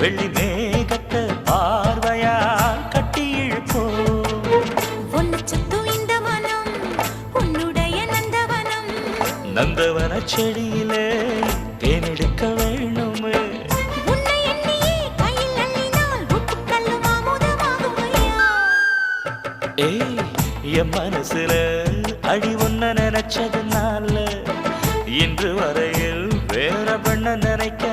வெள்ளி மேகத்தை பார்வையா கட்டி இழுப்போ ஒன்னு சுத்தும் இந்த மனம் உன்னுடைய நந்தவனம் நந்தவன செடியிலே தேனெடுக்க வேணுமே உன்னை எண்ணியே கையில் அள்ளினால் உப்புக்கல்லும் அமுதமாகுமையா ஏய் என் மனசுல அடி ஒன்ன நினைச்சதுனால இன்று வரையில் வேற பண்ண நினைக்க